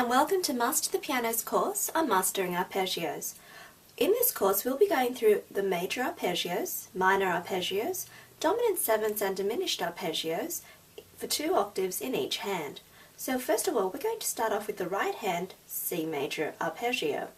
and welcome to Master the Piano's course on Mastering Arpeggios. In this course we'll be going through the major arpeggios, minor arpeggios, dominant sevenths and diminished arpeggios for 2 octaves in each hand. So first of all we're going to start off with the right hand C major arpeggio.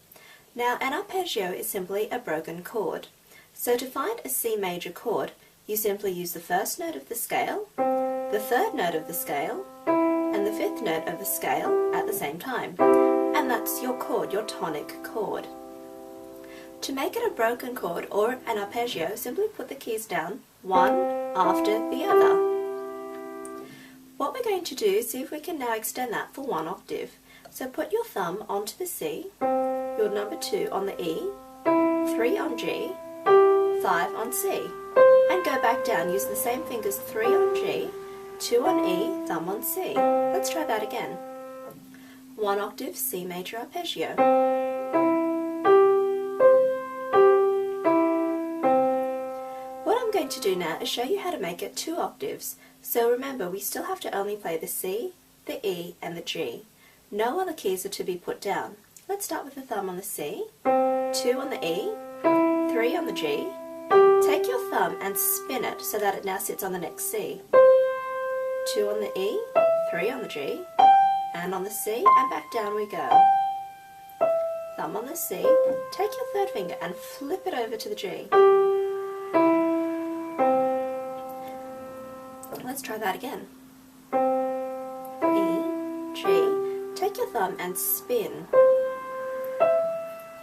Now an arpeggio is simply a broken chord. So to find a C major chord you simply use the first note of the scale, the third note of the scale, and the fifth note of the scale at the same time. And that's your chord, your tonic chord. To make it a broken chord or an arpeggio, simply put the keys down one after the other. What we're going to do is see if we can now extend that for 1 octave. So put your thumb onto the C, your number 2 on the E, 3 on G, 5 on C, and go back down. Use the same fingers, 3 on G, 2 on E, thumb on C. Let's try that again. 1 octave C major arpeggio. What I'm going to do now is show you how to make it 2 octaves. So remember, we still have to only play the C, the E, and the G. No other keys are to be put down. Let's start with the thumb on the C, 2 on the E, 3 on the G. Take your thumb and spin it so that it now sits on the next C. 2 on the E, 3 on the G, and on the C, and back down we go. Thumb on the C, take your third finger and flip it over to the G. Let's try that again. E, G, take your thumb and spin.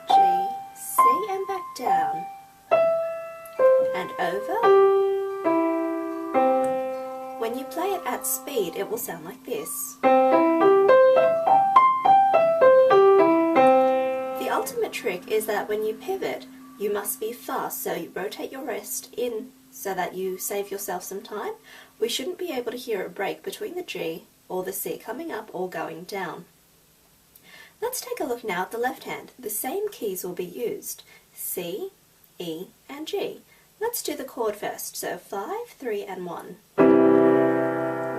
G, C, and back down. And over. When you play it at speed, it will sound like this. The ultimate trick is that when you pivot, you must be fast, so you rotate your wrist in so that you save yourself some time. We shouldn't be able to hear a break between the G or the C coming up or going down. Let's take a look now at the left hand. The same keys will be used, C, E, and G. Let's do the chord first, so 5, 3, and 1.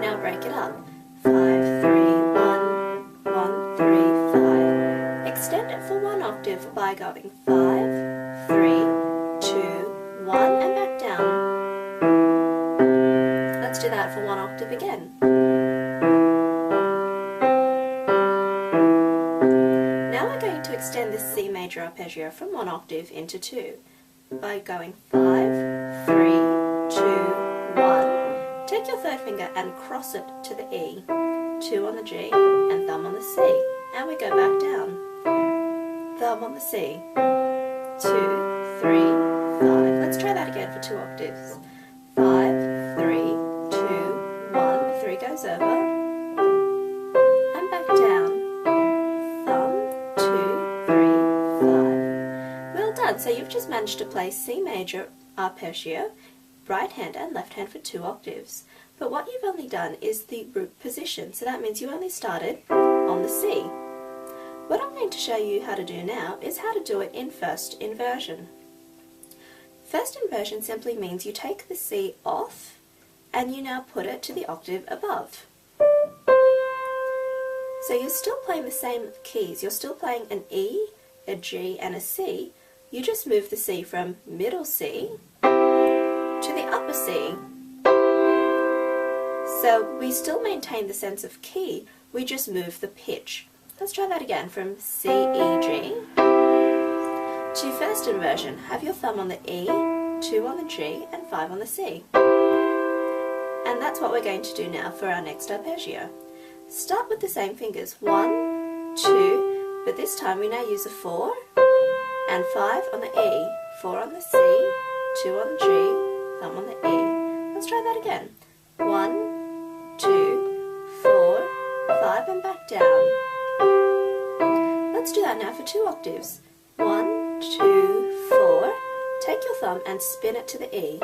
Now break it up. 5, 3, 1, 1, 3, 5. Extend it for 1 octave by going 5, 3, 2, 1, and back down. Let's do that for 1 octave again. Now we're going to extend this C major arpeggio from 1 octave into 2 by going 5, 3, 2, 1. Take your third finger and cross it to the E, 2 on the G, and thumb on the C, and we go back down. Thumb on the C, 2, 3, 5. Let's try that again for 2 octaves. 5, 3, 2, 1. 3 goes over, and back down. Thumb, 2, 3, 5. Well done. So you've just managed to play C major arpeggio, right hand and left hand for 2 octaves. But what you've only done is the root position, so that means you only started on the C. What I'm going to show you how to do now is how to do it in first inversion. First inversion simply means you take the C off and you now put it to the octave above. So you're still playing the same keys, you're still playing an E, a G and a C. You just move the C from middle C to the upper C. So we still maintain the sense of key, we just move the pitch. Let's try that again from C, E, G. To first inversion, have your thumb on the E, 2 on the G, and 5 on the C. And that's what we're going to do now for our next arpeggio. Start with the same fingers, 1, 2, but this time we now use a 4, and 5 on the E, 4 on the C, 2 on the G, thumb on the E. Let's try that again. 1, 2, 4, 5, and back down. Let's do that now for 2 octaves. 1, 2, 4. Take your thumb and spin it to the E.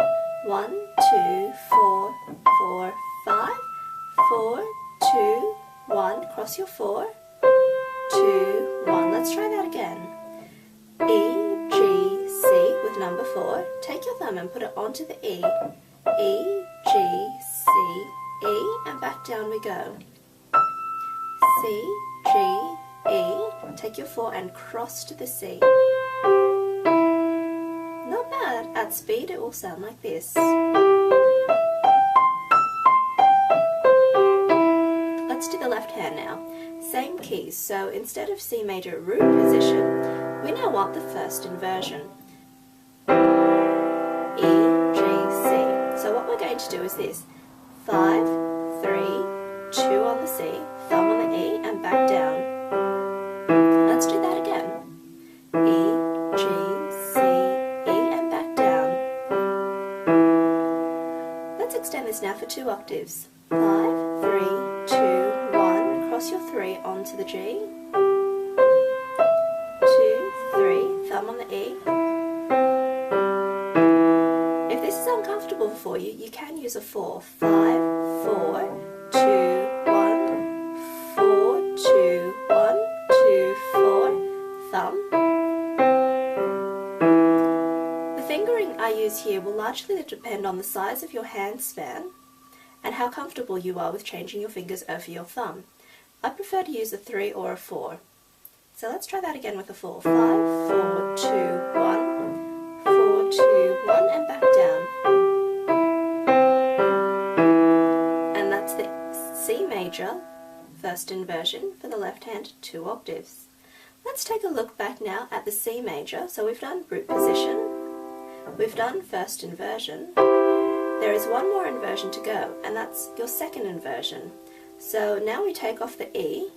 1, 2, 4, 4, 5, 4, 2, 1. Cross your 4, 2, 1. Let's try that again. E, G, C with number 4. Take your thumb and put it onto the E. E, G, C, E, and back down we go. C, G, E, take your 4 and cross to the C. Not bad. At speed it will sound like this. Let's do the left hand now. Same keys, so instead of C major root position, we now want the first inversion. E, G, C. So what we're going to do is this. 5, 3, 2 on the C, thumb on the E, and back down. Let's do that again. E, G, C, E, and back down. Let's extend this now for 2 octaves. 5, 3, 2, 1. Cross your 3 onto the G. 2, 3, thumb on the E. If this is uncomfortable for you, you can use a 4. 5, 4, 2, 1, 4, 2, 1, 2, 4, thumb. The fingering I use here will largely depend on the size of your hand span and how comfortable you are with changing your fingers over your thumb. I prefer to use a 3 or a 4. So let's try that again with a 4. 5, 4, 2, 1, 4, 2, 1, and back down. And that's the C major first inversion for the left hand, 2 octaves. Let's take a look back now at the C major. So we've done root position, we've done first inversion. There is one more inversion to go, and that's your second inversion. So now we take off the E,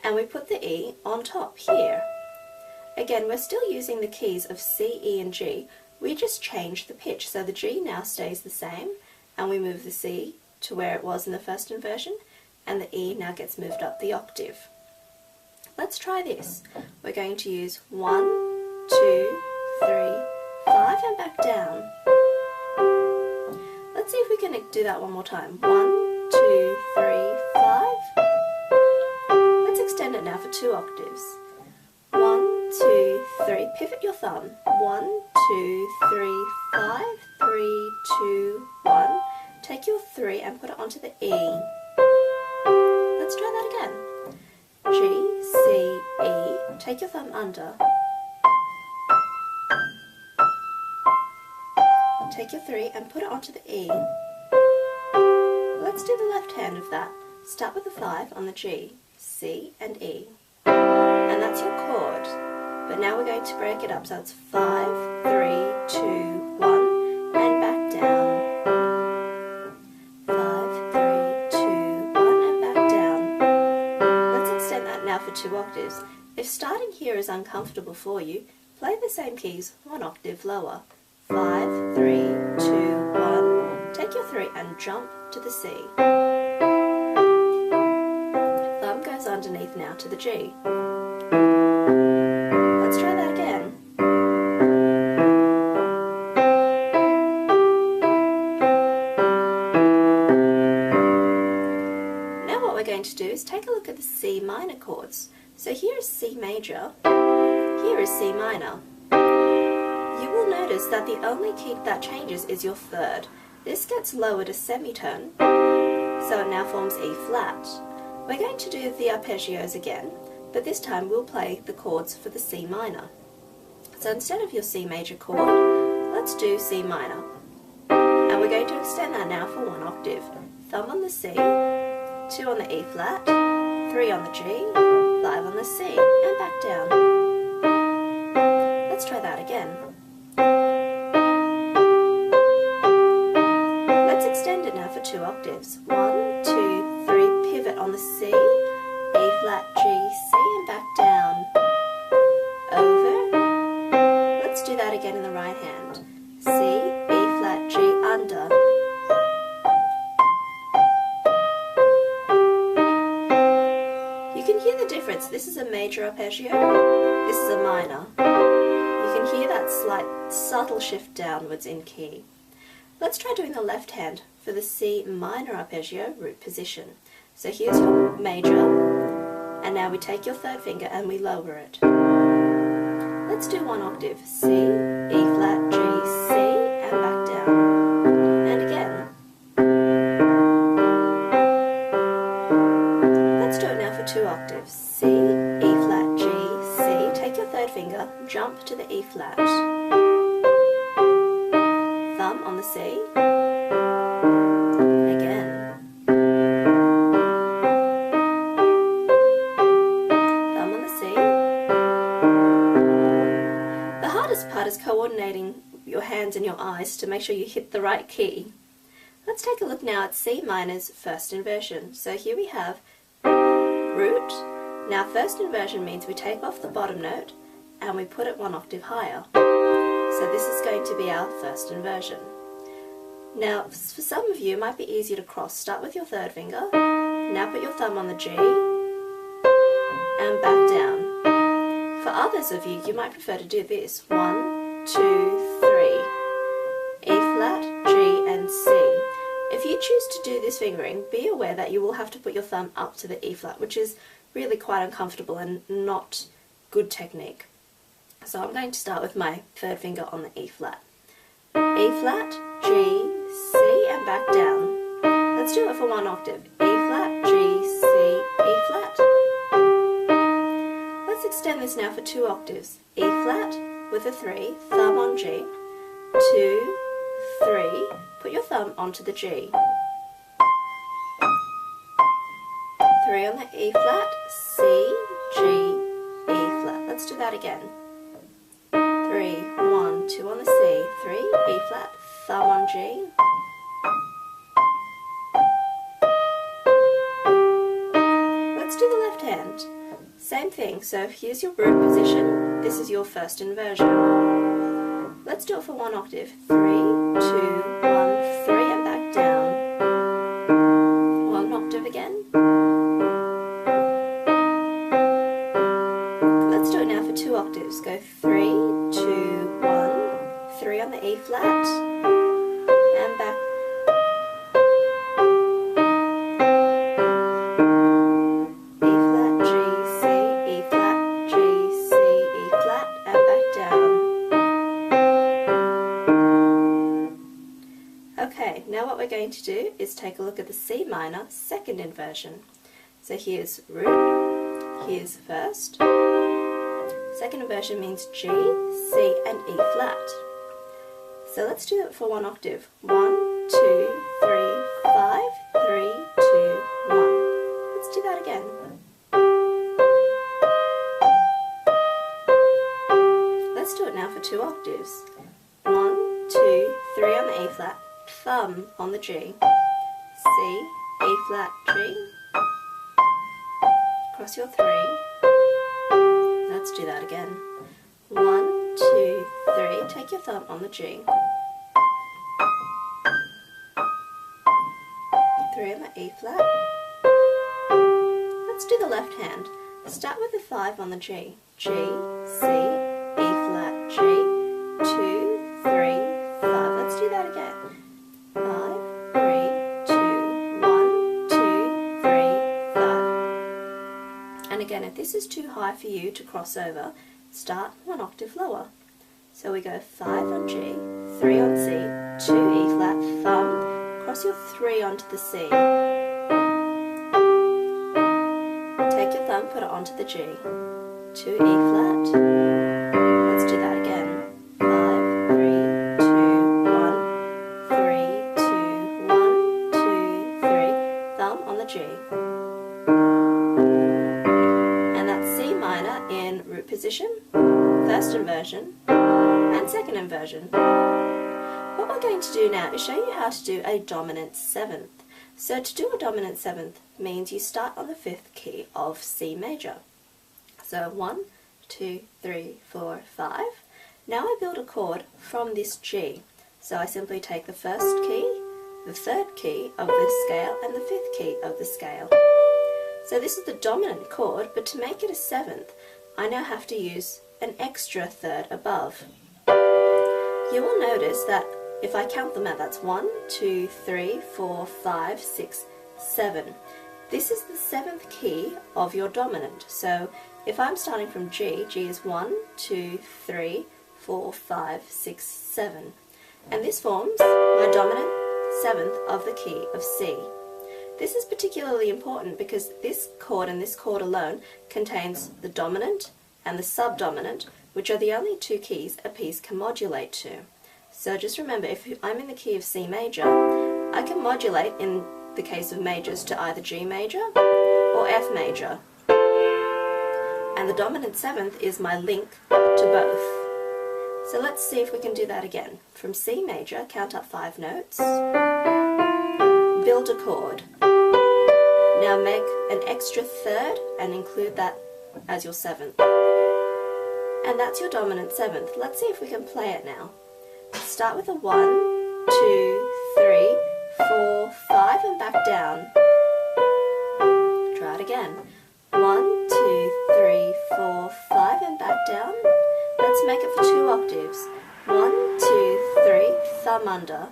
and we put the E on top here. Again, we're still using the keys of C, E, and G. We just change the pitch, so the G now stays the same, and we move the C to where it was in the first inversion, and the E now gets moved up the octave. Let's try this. We're going to use 1, 2, 3, 5, and back down. Let's see if we can do that one more time. 1, 2, 3, 5. Let's extend it now for 2 octaves. 1, 2, 3. Pivot your thumb. 1, 2, 3, 5. 3, 2, 1. Take your 3 and put it onto the E. Let's try that again. G, C, E. Take your thumb under. Take your 3 and put it onto the E. Let's do the left hand of that. Start with a 5 on the G, C, and E. And that's your chord. But now we're going to break it up, so it's 5, 3, 2, 1, and back down. 5, 3, 2, 1, and back down. Let's extend that now for 2 octaves. If starting here is uncomfortable for you, play the same keys 1 octave lower. 5, 3, 2, 1. Take your 3 and jump to the C. Thumb goes underneath now to the G. Let's try that again. Now what we're going to do is take a look at the C minor chords. So here is C major, here is C minor. You will notice that the only key that changes is your third. This gets lowered a semitone, so it now forms E flat. We're going to do the arpeggios again, but this time we'll play the chords for the C minor. So instead of your C major chord, let's do C minor. And we're going to extend that now for 1 octave. Thumb on the C, 2 on the E flat, 3 on the G, 5 on the C, and back down. Let's try that again. Let's extend it now for 2 octaves. 1, 2, 3, pivot on the C, E flat, G, C, and back down. Over. Let's do that again in the right hand. C, E flat, G, under. You can hear the difference. This is a major arpeggio, this is a minor. You can hear that slight, subtle shift downwards in key. Let's try doing the left hand for the C minor arpeggio root position. So here's your major, and now we take your third finger and we lower it. Let's do 1 octave. C, E flat, G, C, and back down. And again. Let's do it now for 2 octaves. C, E flat, G, C. Take your third finger, jump to the E flat. Thumb on the C. Again. Thumb on the C. The hardest part is coordinating your hands and your eyes to make sure you hit the right key. Let's take a look now at C minor's first inversion. So here we have root. Now first inversion means we take off the bottom note and we put it one octave higher. So this is going to be our first inversion. Now for some of you it might be easier to cross. Start with your third finger. Now put your thumb on the G and back down. For others of you, you might prefer to do this. 1, 2, 3. E flat, G and C. If you choose to do this fingering, be aware that you will have to put your thumb up to the E flat, which is really quite uncomfortable and not good technique. So I'm going to start with my third finger on the E flat. E flat, G, C and back down. Let's do it for one octave. E flat, G, C, E flat. Let's extend this now for 2 octaves. E flat with a 3, thumb on G, 2, 3, put your thumb onto the G. 3 on the E flat, C, G, E flat. Let's do that again. 3, 1, 2 on the C, 3, E flat, thumb on G. Let's do the left hand. Same thing, so here's your root position, this is your first inversion. Let's do it for one octave. 3, 2, 1, 3 and back down. One octave again. Let's do it now for 2 octaves. Go 3, 2, 1, 3 on the E flat and back. Okay, now what we're going to do is take a look at the C minor second inversion. So here's root, here's first. Second inversion means G, C and E flat. So let's do it for one octave. 1, 2, 3, 5, 3, 2, 1. Let's do that again. Let's do it now for 2 octaves. 1, 2, 3 on the E flat. Thumb on the G, C, E flat, G, cross your 3, let's do that again, 1, 2, 3, take your thumb on the G, 3 on the E flat, let's do the left hand, start with the 5 on the G, G, C, E flat, G, 2, 3, 5, let's do that again. 5, 3, 2, 1, 2, 3, 5. And again, if this is too high for you to cross over, start one octave lower. So we go 5 on G, 3 on C, 2 E flat, thumb, cross your 3 onto the C. Take your thumb, put it onto the G, 2 E flat. Let's do that again. 5, 3, 2, 1, 3, thumb on the G. And that's C minor in root position, first inversion, and second inversion. What we're going to do now is show you how to do a dominant 7th. So to do a dominant 7th means you start on the 5th key of C major. So 1, 2, 3, 4, 5. Now I build a chord from this G. So I simply take the first key, the third key of the scale and the 5th key of the scale. So this is the dominant chord, but to make it a 7th, I now have to use an extra third above. You will notice that if I count them out, that's 1, 2, 3, 4, 5, 6, 7. This is the 7th key of your dominant. So if I'm starting from G, G is 1, 2, 3, 4, 5, 6, 7. And this forms my dominant 7th of the key of C. This is particularly important because this chord and this chord alone contains the dominant and the subdominant, which are the only two keys a piece can modulate to. So just remember, if I'm in the key of C major, I can modulate in the case of majors to either G major or F major. And the dominant seventh is my link to both. So let's see if we can do that again. From C major, count up 5 notes, build a chord. Now make an extra third and include that as your seventh. And that's your dominant seventh. Let's see if we can play it now. Start with a 1, 2, 3, 4, 5 and back down. Try it again. 1, 2, 3, 4, 5 and back down. Let's make it for 2 octaves. 1, 2, 3, thumb under.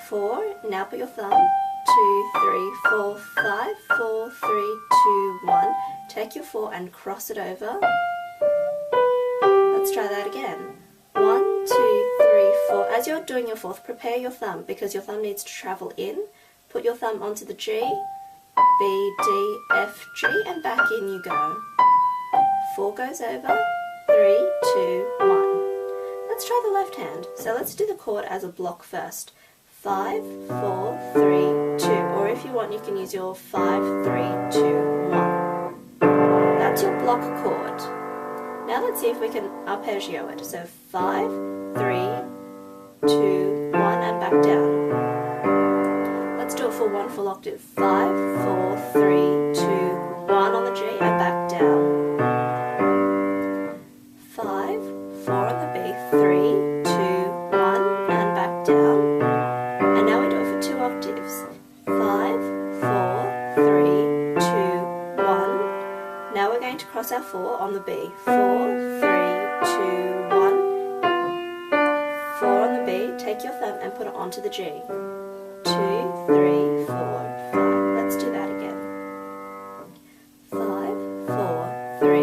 4, now put your thumb. 2, 3, 4, 5, 4, 3, 2, 1. Take your 4 and cross it over. Let's try that again. 1, 2, 3, 4. As you're doing your fourth, prepare your thumb because your thumb needs to travel in. Put your thumb onto the G, B, D, F, G, and back in you go. 4 goes over. 3, 2, 1. Let's try the left hand. So let's do the chord as a block first. 5, 4, 3, 2. Or if you want, you can use your 5, 3, 2, 1. That's your block chord. Now let's see if we can arpeggio it. So 5, 3, 2, 1 and back down. Let's do it for 1 full octave. 5, 4, 3, 2, 1 on the G and back down. 5, 4 on the B, 3, 2, 1 and back down. And now we do it for 2 octaves. 5, 4, 3, 2, 1. Now we're going to cross our 4 on the B. 4, 3, 2, 1. 4 on the B, take your thumb and put it onto the G. 2, 3, 4, 5. Let's do that again. 5, 4, 3,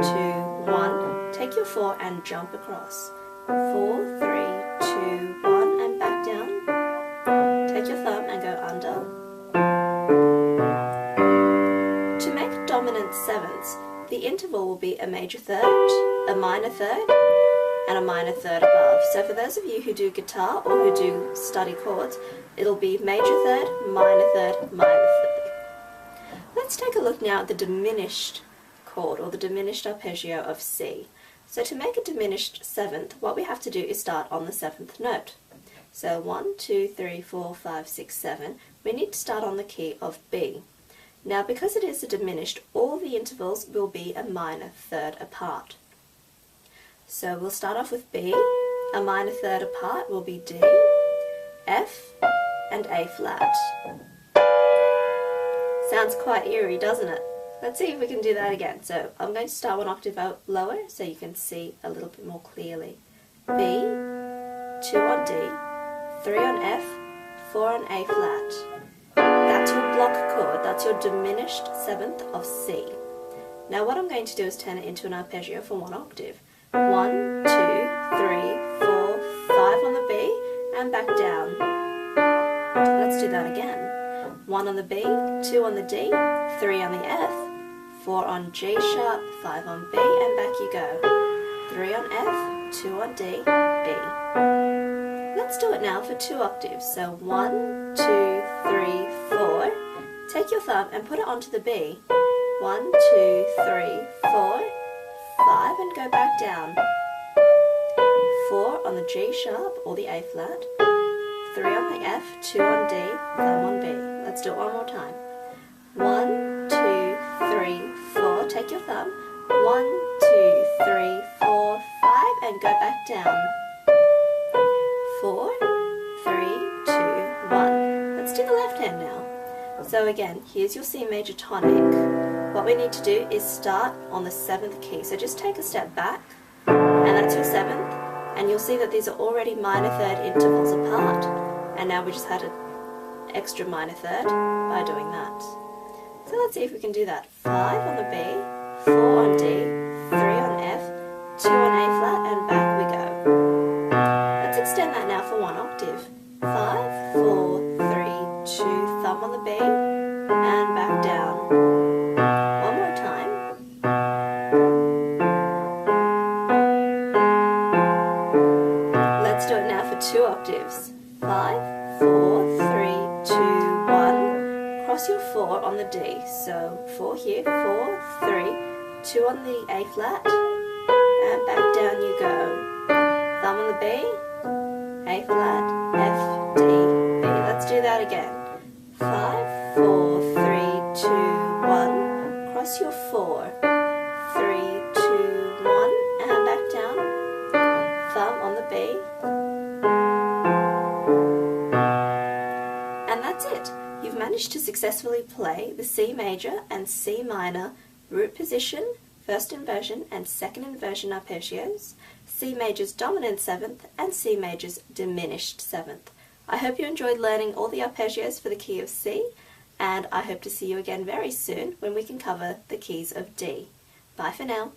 2, 1. Take your 4 and jump across. 4, 3, 2, 1 and back down. Take your thumb and go under. To make dominant sevenths, the interval will be a major third, a minor third, and a minor third above. So for those of you who do guitar or who do study chords, it'll be major third, minor third, minor third. Let's take a look now at the diminished chord or the diminished arpeggio of C. So to make a diminished seventh, what we have to do is start on the 7th note. So 1, 2, 3, 4, 5, 6, 7, we need to start on the key of B. Now because it is a diminished, all the intervals will be a minor third apart. So we'll start off with B, a minor third apart will be D, F, and A flat. Sounds quite eerie, doesn't it? Let's see if we can do that again. So I'm going to start 1 octave lower so you can see a little bit more clearly. B, 2 on D, 3 on F, 4 on A flat. That's your block chord, that's your diminished 7th of C. Now what I'm going to do is turn it into an arpeggio for 1 octave. 1, 2, 3, 4, 5 on the B and back down. Let's do that again. 1 on the B, 2 on the D, 3 on the F, 4 on G sharp, 5 on B and back you go. 3 on F, 2 on D, B. Let's do it now for 2 octaves. So 1, 2, 3, 4. Take your thumb and put it onto the B. 1, 2, 3, 4, 5 and go back down. 4 on the G sharp or the A flat. 3 on the F, 2 on D, thumb on B. Let's do it one more time. 1, 2, 3, 4. Take your thumb. 1, 2, 3, 4, 5 and go back down. 4, 3, 2, 1. Let's do the left hand now. So again, here's your C major tonic. What we need to do is start on the 7th key. So just take a step back, and that's your 7th, and you'll see that these are already minor third intervals apart. And now we just had an extra minor third by doing that. So let's see if we can do that. 5 on the B, 4 on D, 3 on F, 2 on A flat, and back we go. Let's extend that now for 1 octave. 5, 4, 3, 2, thumb on the B, and back down. One more time. Let's do it now for 2 octaves. 5, 4, 3, 2, 1. Cross your 4 on the D. So 4 here, 4, 3, 2 on the A flat, and back down you go. Thumb on the B, A flat, F, D, B. Let's do that again. 5, 4, 3, 2, 1. Cross your 4. 3, 2, 1, and back down. Thumb on the B. And that's it. You've managed to successfully play the C major and C minor root position, first inversion and second inversion arpeggios, C major's dominant 7th and C major's diminished 7th. I hope you enjoyed learning all the arpeggios for the key of C, and I hope to see you again very soon when we can cover the keys of D. Bye for now.